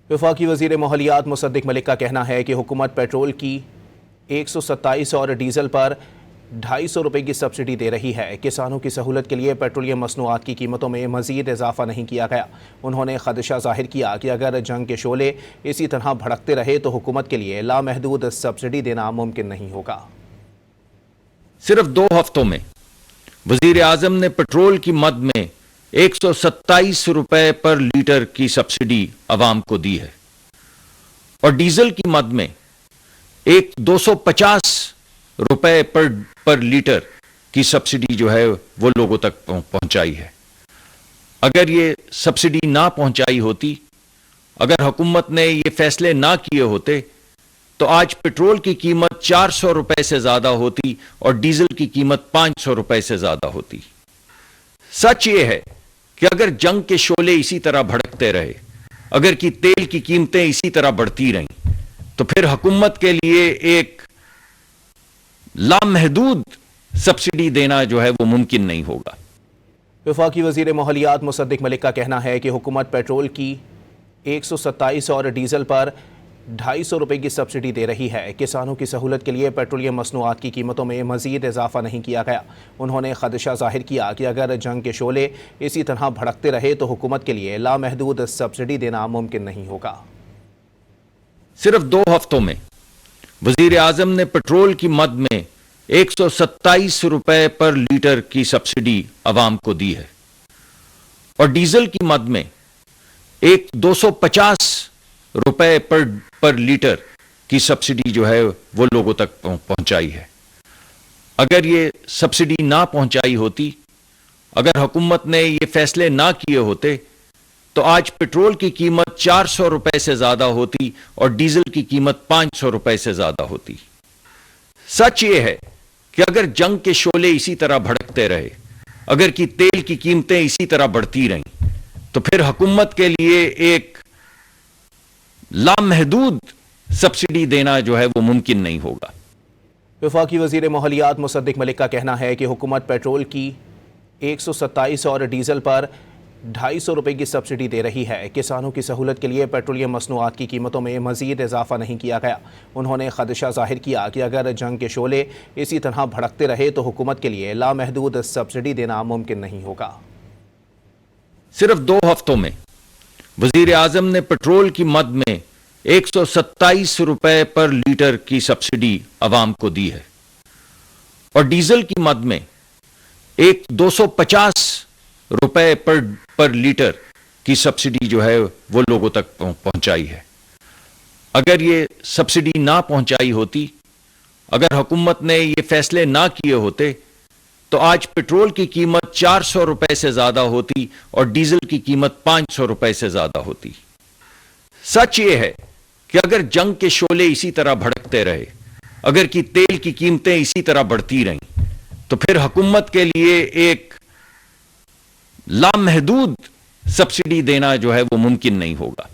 वफाकी वज़ीर माहौलियात मुसद्दिक मलिक का कहना है कि हुकूमत पेट्रोल की 127 और डीजल पर 250 रुपये की सब्सिडी दे रही है। किसानों की सहूलत के लिए पेट्रोलियम मसनूआत की कीमतों में मज़ीद इजाफा नहीं किया गया। उन्होंने खदशा ज़ाहिर किया कि अगर जंग के शोले इसी तरह भड़कते रहे तो हुकूमत के लिए लामहदूद सब्सिडी देना मुमकिन नहीं होगा। सिर्फ 2 हफ्तों में वजीर आजम ने पेट्रोल की मद में 127 रुपए पर लीटर की सब्सिडी अवाम को दी है और डीजल की मद में 250 रुपए पर लीटर की सब्सिडी जो है वो लोगों तक पहुंचाई है। अगर ये सब्सिडी ना पहुंचाई होती, अगर हुकूमत ने ये फैसले ना किए होते तो आज पेट्रोल की कीमत 400 रुपए से ज्यादा होती और डीजल की कीमत 500 रुपए से ज्यादा होती। सच ये है कि अगर जंग के शोले इसी तरह भड़कते रहे, अगर कि तेल की कीमतें इसी तरह बढ़ती रहीं, तो फिर हुकूमत के लिए एक लामहदूद सब्सिडी देना जो है वो मुमकिन नहीं होगा। वफाकी वज़ीर माहौलियात मुसद्दिक मलिक का कहना है कि हुकूमत पेट्रोल की 127 और डीजल पर 250 रुपये की सब्सिडी दे रही है। किसानों की सहूलत के लिए पेट्रोलियम मसनूआत की कीमतों में मज़ीद इजाफा नहीं किया गया। उन्होंने खदशा ज़ाहिर किया कि अगर जंग के शोले इसी तरह भड़कते रहे तो हुकूमत के लिए लामहदूद सब्सिडी देना मुमकिन नहीं होगा। सिर्फ 2 हफ्तों में वजीर आजम ने पेट्रोल की मद में 127 रुपए पर लीटर की सब्सिडी अवाम को दी है और डीजल की मद में 250 रुपए पर लीटर की सब्सिडी जो है वो लोगों तक पहुंचाई है। अगर ये सब्सिडी ना पहुंचाई होती, अगर हुकूमत ने ये फैसले ना किए होते तो आज पेट्रोल की कीमत 400 रुपए से ज्यादा होती और डीजल की कीमत 500 रुपए से ज्यादा होती। सच ये है कि अगर जंग के शोले इसी तरह भड़कते रहे, अगर कि तेल की कीमतें इसी तरह बढ़ती रहीं, तो फिर हुकूमत के लिए एक लामहदूद सब्सिडी देना जो है वो मुमकिन नहीं होगा। वफाकी वज़ीर माहौलियात मुसद्दिक मलिक का कहना है कि हुकूमत पेट्रोल की 127 और डीजल पर 250 रुपये की सब्सिडी दे रही है। किसानों की सहूलत के लिए पेट्रोलियम मसनूआत की कीमतों में मज़ीद इजाफा नहीं किया गया। उन्होंने खदशा ज़ाहिर किया कि अगर जंग के शोले इसी तरह भड़कते रहे तो हुकूमत के लिए लामहदूद सब्सिडी देना मुमकिन नहीं होगा। सिर्फ 2 हफ्तों में वजीर आजम ने पेट्रोल की मद में 127 रुपए पर लीटर की सब्सिडी अवाम को दी है और डीजल की मद में 250 रुपए पर लीटर की सब्सिडी जो है वो लोगों तक पहुंचाई है। अगर ये सब्सिडी ना पहुंचाई होती, अगर हुकूमत ने ये फैसले ना किए होते तो आज पेट्रोल की कीमत 400 रुपए से ज्यादा होती और डीजल की कीमत 500 रुपए से ज्यादा होती। सच ये है कि अगर जंग के शोले इसी तरह भड़कते रहे, अगर कि तेल की कीमतें इसी तरह बढ़ती रहीं, तो फिर हुकूमत के लिए एक लामहदूद सब्सिडी देना जो है वो मुमकिन नहीं होगा।